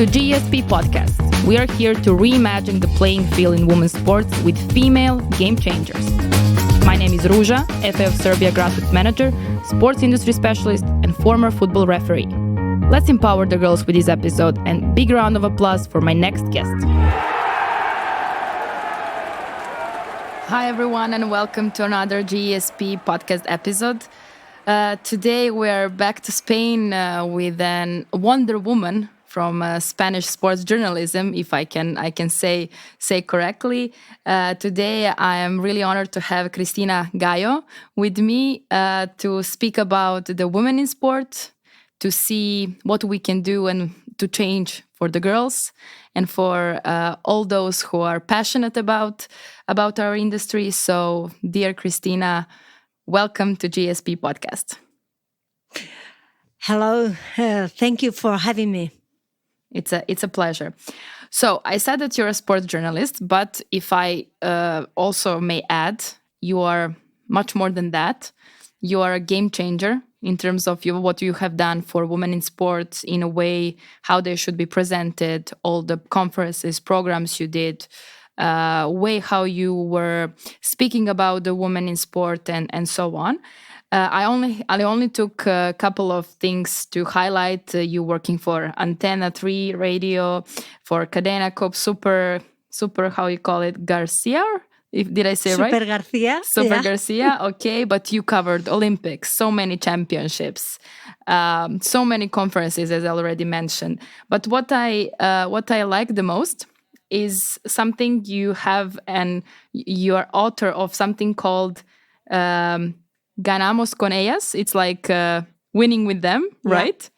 to GSP Podcast. We are here to reimagine the playing field in women's sports with female game changers. My name is Ruza, FA of Serbia grassroots manager, sports industry specialist, and former football referee. Let's empower the girls with this episode, and big round of applause for my next guest. Hi everyone, and welcome to another GSP podcast episode. Today we're back to Spain with a Wonder Woman from Spanish sports journalism, if I can say correctly. Today I am really honored to have Christina Gallo with me to speak about the women in sport, to see what we can do and to change for the girls and for all those who are passionate about our industry. So, dear Christina, welcome to GSP Podcast. Hello, thank you for having me. It's a pleasure. So I said that you're a sports journalist, but if I also may add, you are much more than that. You are a game changer in terms of what you have done for women in sports, in a way how they should be presented, all the conferences, programs you did, way how you were speaking about the women in sport and so on. I only took a couple of things to highlight. You working for Antena 3 radio, for Cadena Cop Super, how you call it, Garcia? Did I say Super right? Garcia. Super Yeah. Garcia, okay. But you covered Olympics, so many championships, so many conferences, as I already mentioned. But what I like the most is something you have, and you are author of something called Ganamos con ellas. It's like winning with them, right?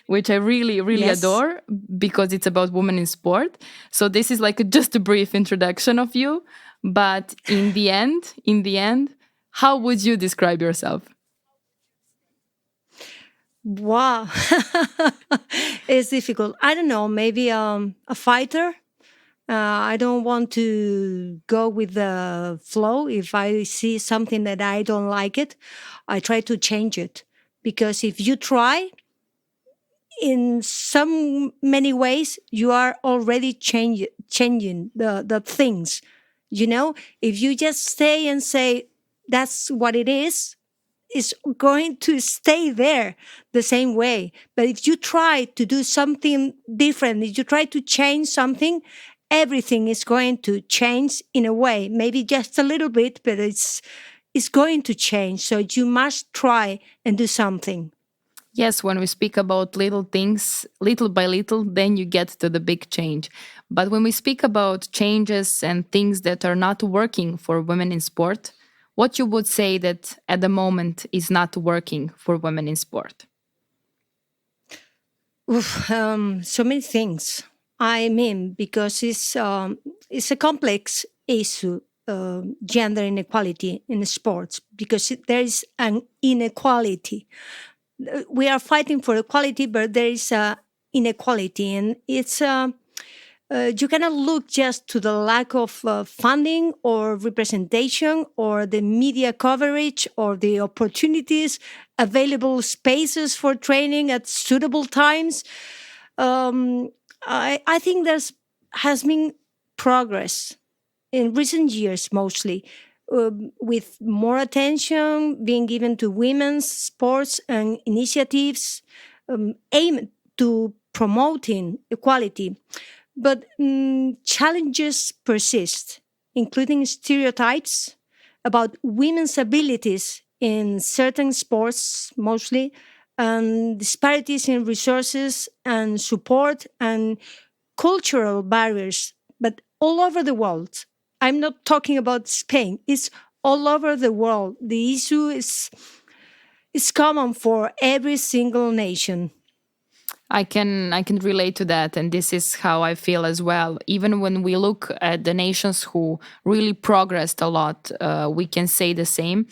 Which I really Yes. adore because it's about women in sport. So this is like just a brief introduction of you. But in the end, how would you describe yourself? Wow. It's difficult. I don't know, maybe a fighter. I don't want to go with the flow. If I see something that I don't like it, I try to change it. Because if you try, in some many ways, you are already changing the things. You know, if you just stay and say, that's what it is, it's going to stay there the same way. But if you try to do something different, if you try to change something, everything is going to change in a way, maybe just a little bit, but it's going to change. So you must try and do something. Yes, when we speak about little things, little by little, then you get to the big change. But when we speak about changes and things that are not working for women in sport, what you would say that at the moment is not working for women in sport? So many things. I mean, because it's a complex issue, gender inequality in sports, because there is an inequality. We are fighting for equality, but there is inequality, and it's you cannot look just to the lack of funding or representation or the media coverage or the opportunities, available spaces for training at suitable times. I think has been progress in recent years, mostly. With more attention being given to women's sports and initiatives aimed to promoting equality. But challenges persist, including stereotypes about women's abilities in certain sports, mostly, and disparities in resources and support and cultural barriers, but all over the world. I'm not talking about Spain. It's all over the world. The issue is common for every single nation. I can relate to that, and this is how I feel as well. Even when we look at the nations who really progressed a lot, we can say the same.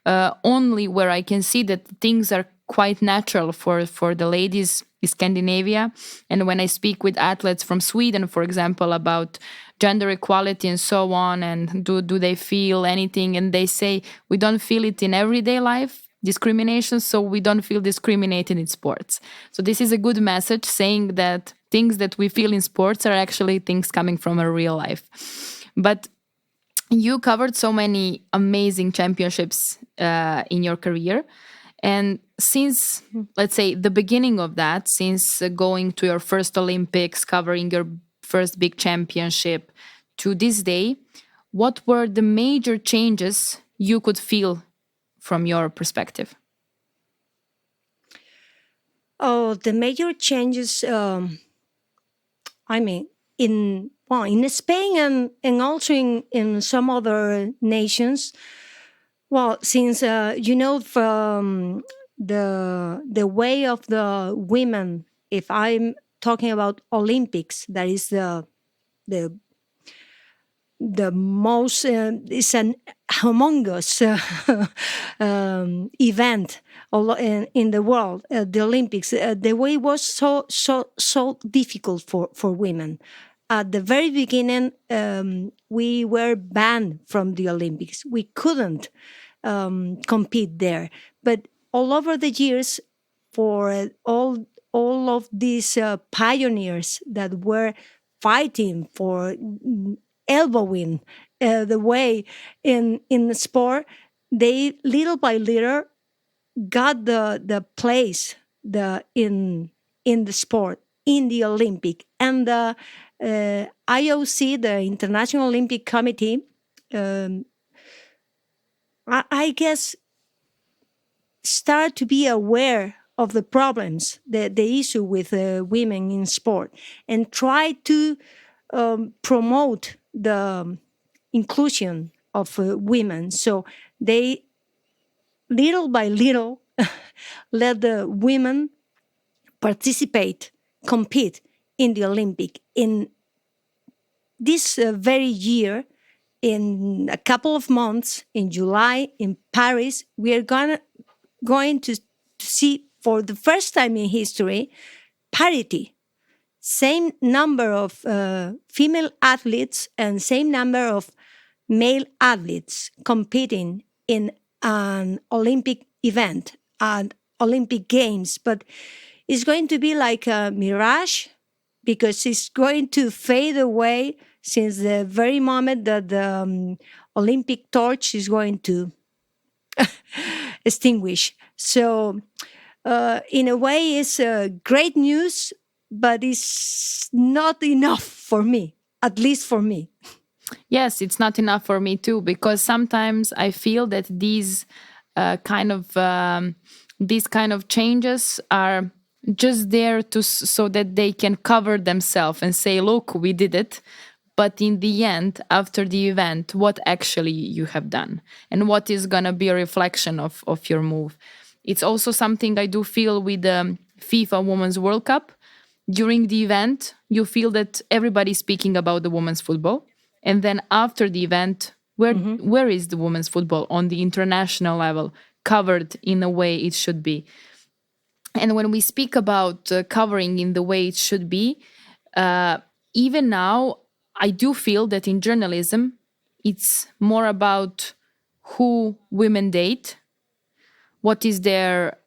Only where I can see that things are quite natural for the ladies is Scandinavia. And when I speak with athletes from Sweden, for example, about gender equality and so on, and do they feel anything, and they say we don't feel it in everyday life, discrimination, so we don't feel discriminated in sports. So this is a good message saying that things that we feel in sports are actually things coming from a real life. But you covered so many amazing championships in your career. And since, let's say, the beginning of that, since going to your first Olympics, covering your first big championship to this day, what were the major changes you could feel from your perspective? Oh, the major changes. I mean, in Spain and also in some other nations. Well, since from the way of the women, if I'm talking about Olympics, that is the the most it's an humongous event in the world, the Olympics. The way was so difficult for women. At the very beginning, we were banned from the Olympics. We couldn't compete there. But all over the years, for all of these pioneers that were fighting for elbowing the way in the sport, they little by little got the place in the sport, in the Olympic. And the IOC, the International Olympic Committee, um, I guess, start to be aware of the problems, the issue with women in sport, and try to promote the inclusion of women. So they, little by little, let the women participate, compete in the Olympic. In this very year, in a couple of months, in July, in Paris, we are going to see for the first time in history parity. Same number of female athletes and same number of male athletes competing in an Olympic event and Olympic Games. But it's going to be like a mirage because it's going to fade away since the very moment that the Olympic torch is going to extinguish. So, in a way, it's great news, but it's not enough for me, at least for me. Yes, it's not enough for me too, because sometimes I feel that these kind of changes are just there to so that they can cover themselves and say, "Look, we did it." But in the end, after the event, what actually you have done and what is gonna be a reflection of your move. It's also something I do feel with the FIFA Women's World Cup. During the event, you feel that everybody's speaking about the women's football. And then after the event, where is the women's football on the international level covered in a way it should be? And when we speak about covering in the way it should be, even now, I do feel that in journalism, it's more about who women date, what is their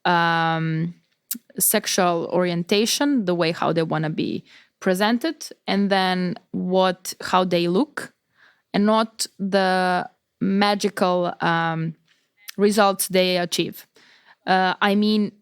sexual orientation, the way how they want to be presented, and then how they look, and not the magical results they achieve. I mean,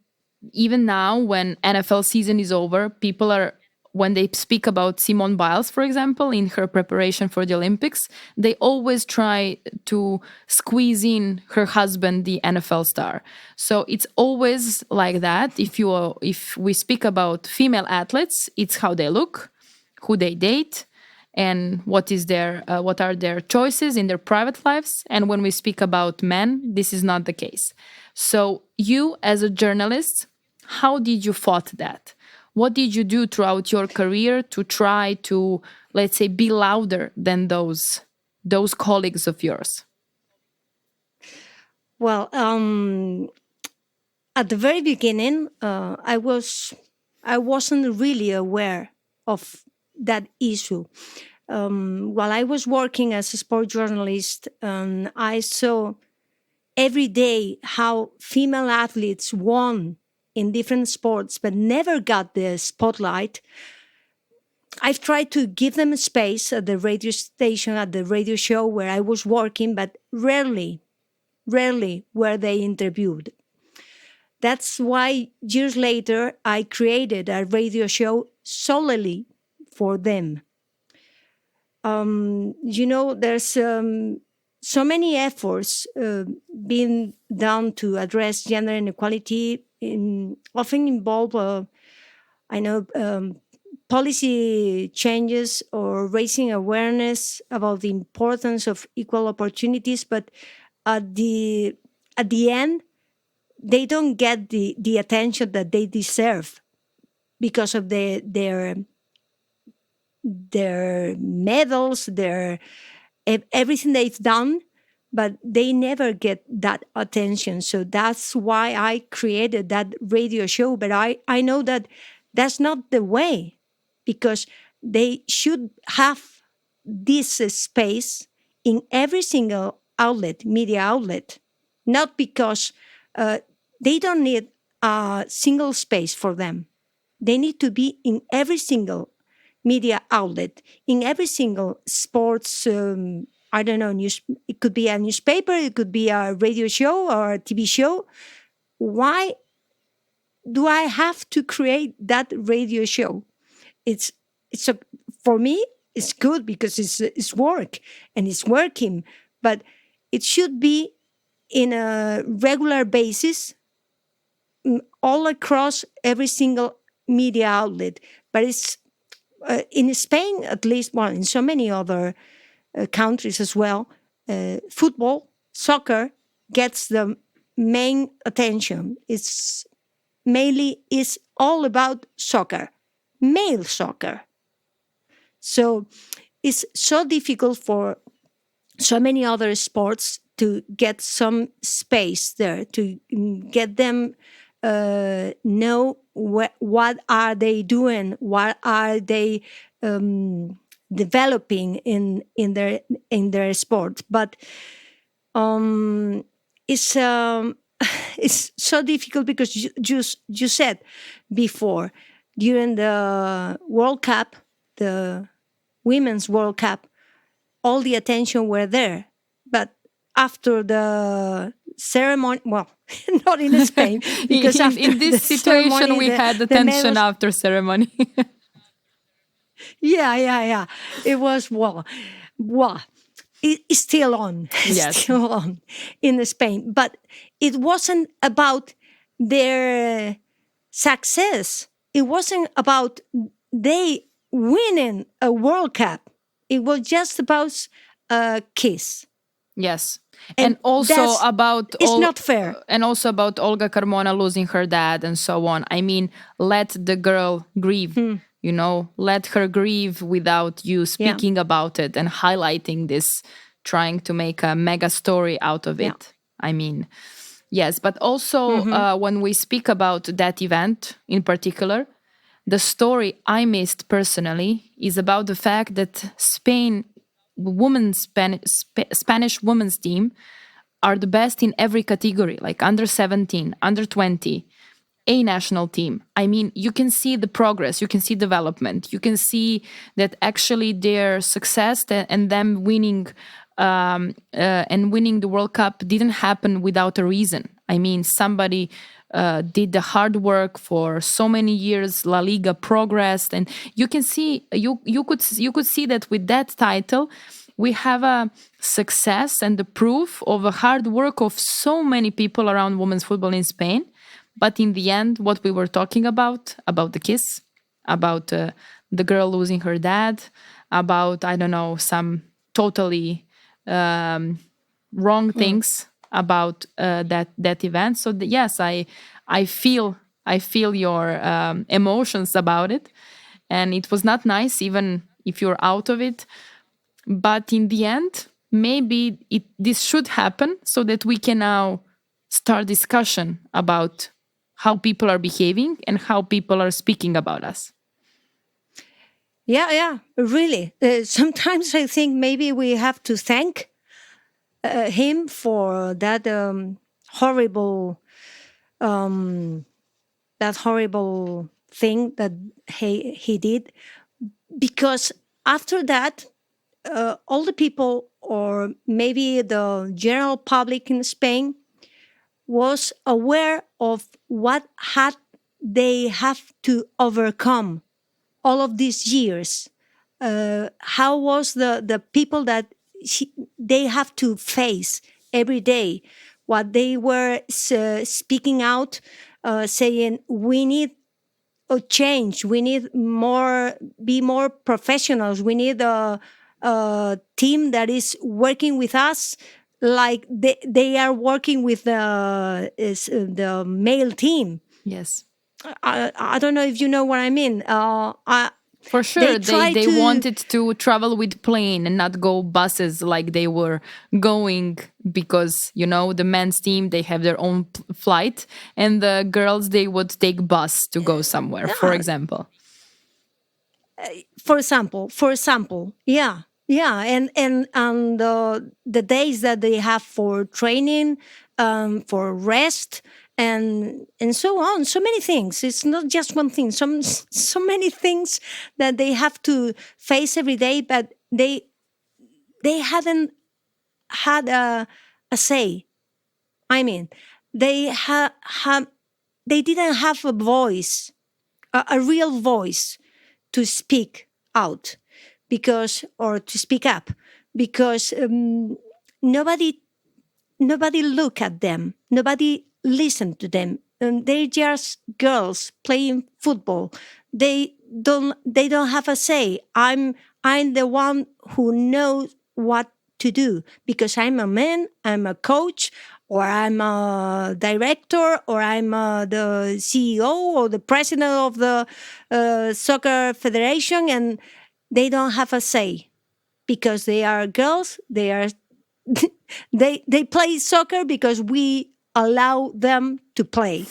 even now when NFL season is over, people are, when they speak about Simone Biles, for example, in her preparation for the Olympics, they always try to squeeze in her husband, the NFL star. So it's always like that. If we speak about female athletes, it's how they look, who they date, and what are their choices in their private lives. And when we speak about men, this is not the case. So you, as a journalist, how did you fought that? What did you do throughout your career to try to, let's say, be louder than those colleagues of yours? Well, at the very beginning, I wasn't really aware of that issue. While I was working as a sport journalist, I saw every day how female athletes won in different sports, but never got the spotlight. I've tried to give them space at the radio station, at the radio show where I was working, but rarely were they interviewed. That's why years later I created a radio show solely for them. There's so many efforts being done to address gender inequality, often involve, I know, policy changes or raising awareness about the importance of equal opportunities, but at the end, they don't get the attention that they deserve because of their medals, everything they've done, but they never get that attention. So that's why I created that radio show. But I know that that's not the way, because they should have this space in every single outlet, media outlet, not because they don't need a single space for them. They need to be in every single media outlet, in every single sports, I don't know, news. It could be a newspaper, it could be a radio show or a TV show. Why do I have to create that radio show? It's for me, it's good because it's work and it's working, but it should be in a regular basis, all across every single media outlet. But it's in Spain, at least, well, in so many other countries as well, football, soccer gets the main attention. It's mainly is all about soccer, male soccer. So it's so difficult for so many other sports to get some space there, to get them know what are they doing, what are they developing in their sport. But it's it's so difficult because you said before, during the World Cup, the Women's World Cup, all the attention were there. But after the ceremony, well, not in Spain, because in this situation we had attention after ceremony. Yeah. It was, well, it's still on. Yes. Still on in Spain. But it wasn't about their success. It wasn't about they winning a World Cup. It was just about a kiss. Yes. And also about it's not fair. And also about Olga Carmona losing her dad and so on. I mean, let the girl grieve. Let her grieve without you speaking about it and highlighting this, trying to make a mega story out of it. I mean, yes, but also when we speak about that event in particular, the story I missed personally is about the fact that Spanish women's team are the best in every category, like under 17, under 20, a national team. I mean, you can see the progress, you can see development, you can see that actually their success and them winning the World Cup didn't happen without a reason. I mean, somebody did the hard work for so many years. La Liga progressed, and you can see you could see that with that title, we have a success and the proof of a hard work of so many people around women's football in Spain. But in the end, what we were talking about the kiss, about the girl losing her dad, about, I don't know, some totally wrong things about that event. So yes, I feel your emotions about it, and it was not nice, even if you're out of it. But in the end, maybe this should happen so that we can now start discussion about how people are behaving and how people are speaking about us. Yeah, really. Sometimes I think maybe we have to thank him for that horrible thing that he did. because after that, all the people, or maybe the general public in Spain, was aware of what had they have to overcome all of these years. How was the people that they have to face every day, what they were speaking out, saying we need a change, we need more, be more professionals, we need a team that is working with us like they are working with the male team. Yes. I don't know if you know what I mean. For They sure, try they to, wanted to travel with plane and not go buses like they were going, because the men's team, they have their own flight, and the girls, they would take bus to go somewhere, for yeah, example. for example, yeah, yeah, and the days that they have for training, for rest, and so on, so many things. It's not just one thing, so many things that they have to face every day, but they haven't had a say. I mean, they have they didn't have a voice, a real voice to speak out, because, or to speak up, because nobody nobody look at them, nobody listened to them. They're just girls playing football. They don't have a say. I'm the one who knows what to do, because I'm a man, I'm a coach, or I'm a director, or I'm the CEO or the president of the soccer federation, and they don't have a say because they are girls. They are they play soccer because we allow them to play,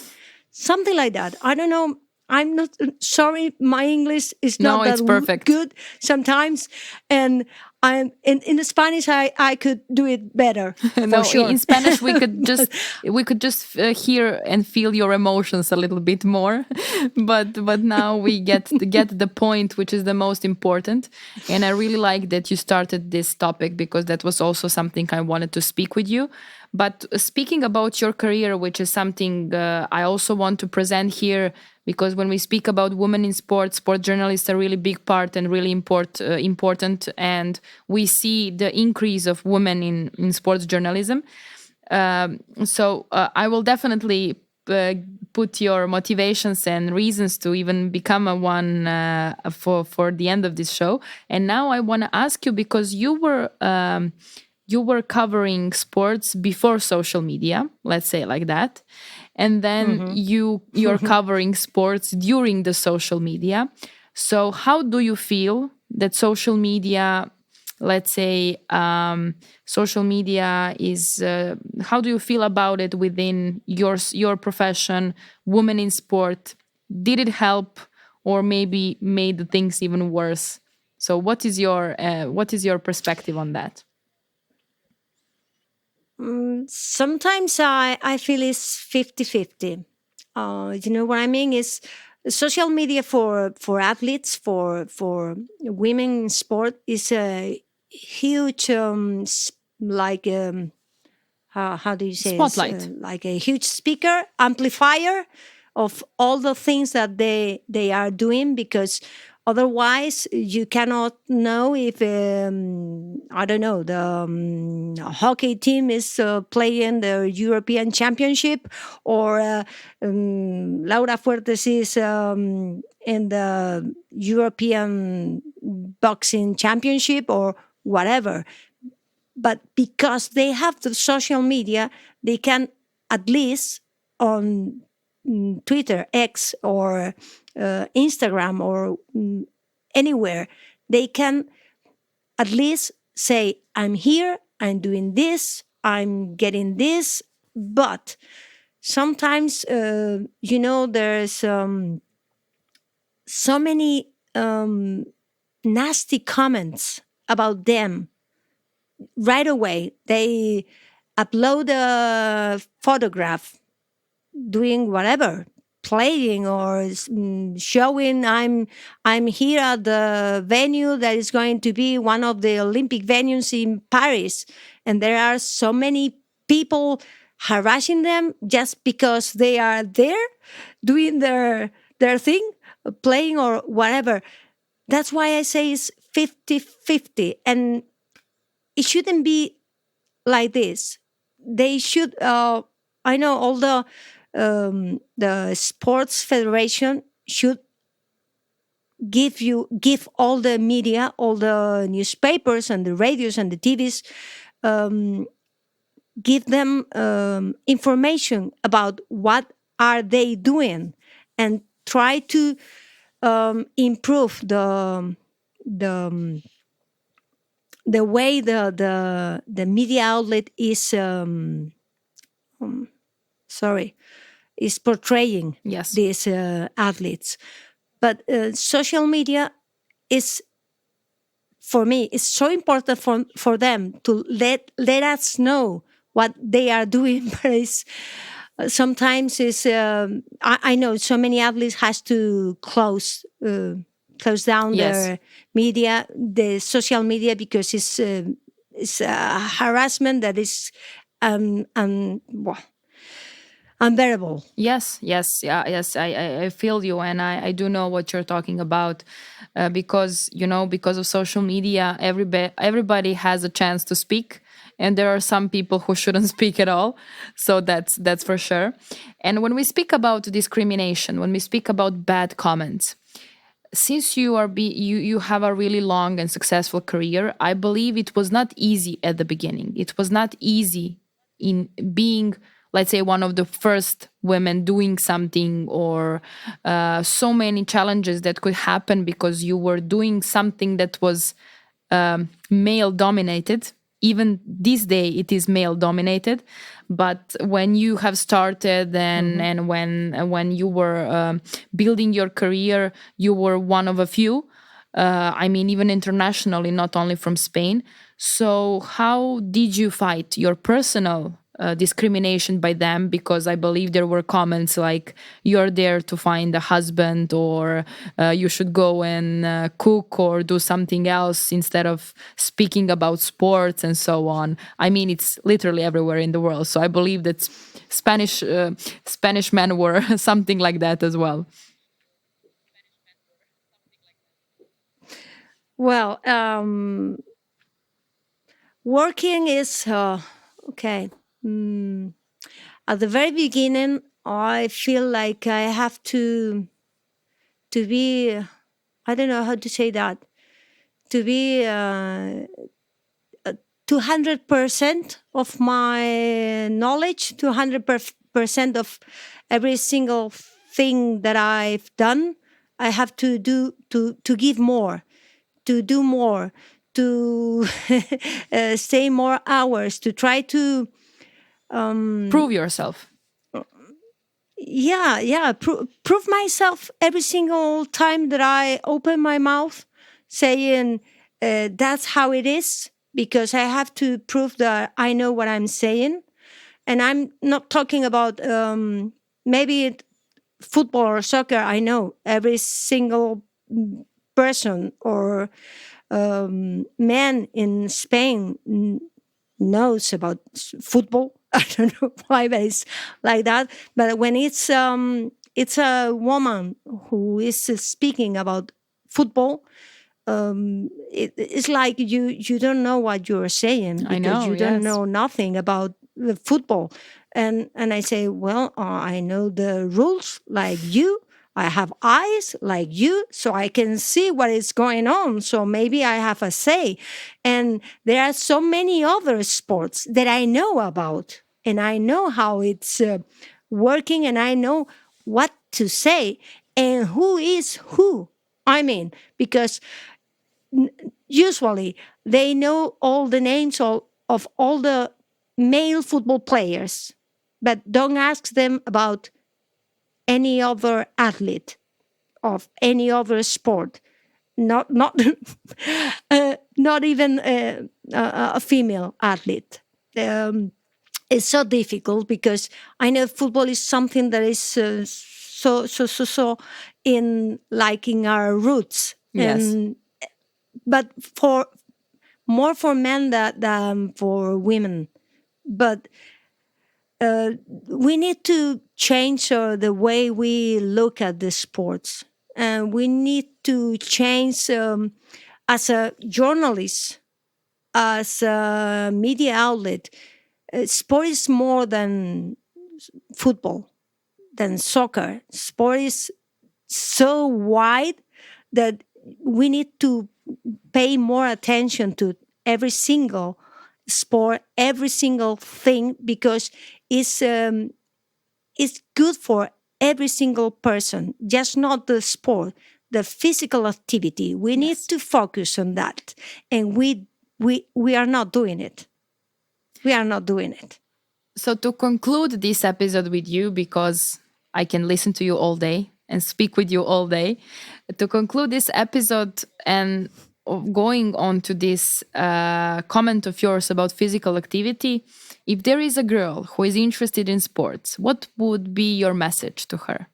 something like that. I don't know. I'm not sorry. My English is No, not that it's perfect. good sometimes, and I'm in Spanish. I could do it better for No, in sure. Spanish we could But, just hear and feel your emotions a little bit more, but now we get the point, which is the most important. And I really like that you started this topic, because that was also something I wanted to speak with you. But speaking about your career, which is something I also want to present here, because when we speak about women in sports, sport journalists are really big part and really important, and we see the increase of women in sports journalism. So I will definitely put your motivations and reasons to even become a one for the end of this show. And now I want to ask you, because you were covering sports before social media, let's say like that, and then mhm. you're covering sports during the social media. So how do you feel that social media, let's say, social media is how do you feel about it within your profession, women in sport? Did it help, or maybe made things even worse? So what is your perspective on that? Sometimes I feel it's 50-50. You know what I mean? Is social media for athletes, for women in sport, is a huge, like, how do you say it? Spotlight. Like a huge speaker amplifier of all the things that they are doing, because otherwise you cannot know if, I don't know, the hockey team is playing the European Championship, or Laura Fuertes is in the European Boxing Championship, or whatever. But because they have the social media, they can, at least on Twitter, X, or Instagram, or anywhere, they can at least say, I'm here, I'm doing this, I'm getting this. But sometimes, there's so many nasty comments about them right away. They upload a photograph doing whatever, playing or showing I'm here at the venue that is going to be one of the Olympic venues in Paris, and there are so many people harassing them just because they are there doing their thing, playing or whatever. That's why I say it's 50-50, and it shouldn't be like this. They should. I know all the sports federation should give all the media, all the newspapers and the radios and the TVs, um, give them information about what are they doing, and try to improve the the way the media outlet is sorry, is portraying Yes. these athletes. But social media is, for me, is so important for them to let us know what they are doing. But it's, sometimes it's I know so many athletes has to close down Yes. their media, the social media, because it's harassment that is well, unbearable. Yes, yes, yeah, yes. I feel you, and I do know what you're talking about, because because of social media, everybody has a chance to speak, and there are some people who shouldn't speak at all. So that's for sure. And when we speak about discrimination, when we speak about bad comments, since you have a really long and successful career, I believe it was not easy at the beginning. It was not easy in being, let's say, one of the first women doing something, or so many challenges that could happen because you were doing something that was male dominated. Even this day it is male dominated, but when you have started, and when you were building your career, you were one of a few. I mean, even internationally, not only from Spain. So how did you fight your personal discrimination by them? Because I believe there were comments like, you're there to find a husband, or you should go and cook or do something else instead of speaking about sports and so on. I mean, it's literally everywhere in the world. So I believe that Spanish men were something like that as well. Well, working is okay. Mm, at the very beginning, I feel like I have to be. I don't know how to say that. To be 200% of my knowledge, 200% of every single thing that I've done. I have to do to give more, to do more, to stay more hours, to try to Prove yourself. prove myself every single time that I open my mouth, saying that's how it is, because I have to prove that I know what I'm saying. And I'm not talking about maybe football or soccer. I know every single person or man in Spain knows about football. I don't know why, but it's like that. But when it's a woman who is speaking about football, it's like you don't know what you're saying, I because know, you don't yes. know nothing about the football. And I say, well, I know the rules like you. I have eyes like you, so I can see what is going on. So maybe I have a say. And there are so many other sports that I know about, and I know how it's working, and I know what to say and who is who. I mean, because usually they know all the names of all the male football players, but don't ask them about any other athlete of any other sport. Not not even a female athlete. It's so difficult, because I know football is something that is so in like in our roots. Yes. But for more for men than for women. But we need to change the way we look at the sports, and we need to change as a journalist, as a media outlet. Sport is more than football, than soccer. Sport is so wide that we need to pay more attention to every single sport, every single thing, because it's good for every single person, just not the sport, the physical activity. We need to focus on that, and we are not doing it. We are not doing it. So to conclude this episode with you, because I can listen to you all day and speak with you all day, to conclude this episode and going on to this comment of yours about physical activity, if there is a girl who is interested in sports, what would be your message to her?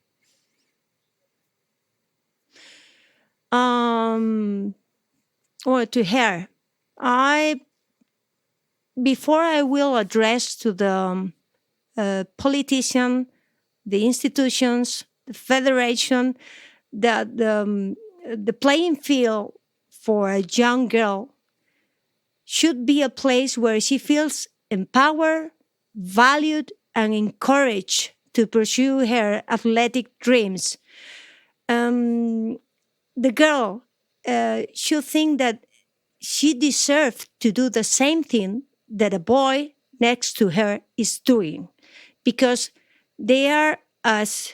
Or to her, before I will address to the politician, the institutions, the federation, that the playing field for a young girl should be a place where she feels empowered, valued, and encouraged to pursue her athletic dreams. The girl should think that she deserves to do the same thing that a boy next to her is doing, because they are as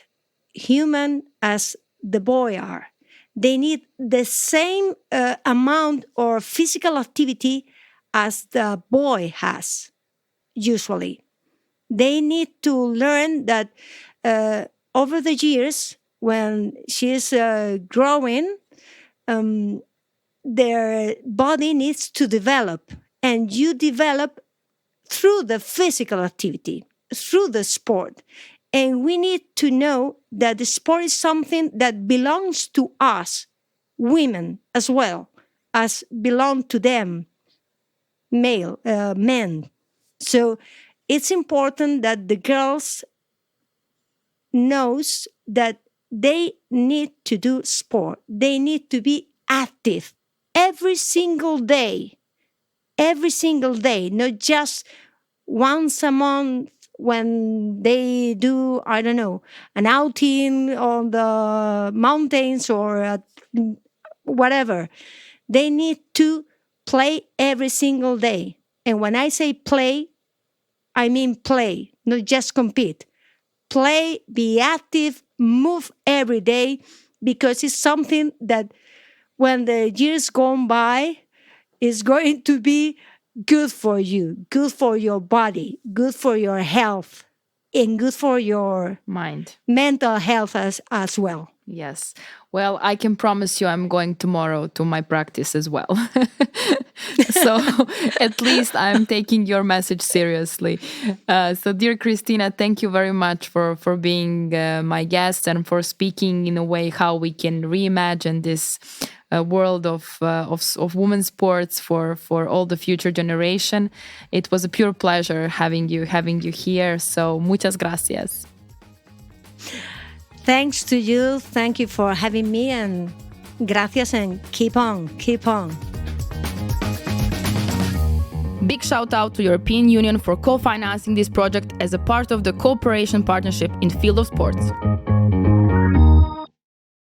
human as the boy are. They need the same amount of physical activity as the boy has, usually. They need to learn that over the years, when she's growing, their body needs to develop. And you develop through the physical activity, through the sport. And we need to know that the sport is something that belongs to us, women, as well as belong to them, men. So it's important that the girls knows that they need to do sport. They need to be active every single day, not just once a month when they do, I don't know, an outing on the mountains or whatever. They need to play every single day. And when I say play, I mean play, not just compete. Play, be active, move every day, because it's something that when the years go by is going to be good for you, good for your body, good for your health, and good for your mind, mental health as well. Yes. Well, I can promise you I'm going tomorrow to my practice as well. So at least I'm taking your message seriously. So dear Christina, thank you very much for being my guest and for speaking in a way how we can reimagine this world of women's sports for all the future generation. It was a pure pleasure having you here. So muchas gracias. Thanks to you. Thank you for having me, and gracias, and keep on. Big shout out to European Union for co-financing this project as a part of the cooperation partnership in field of sports.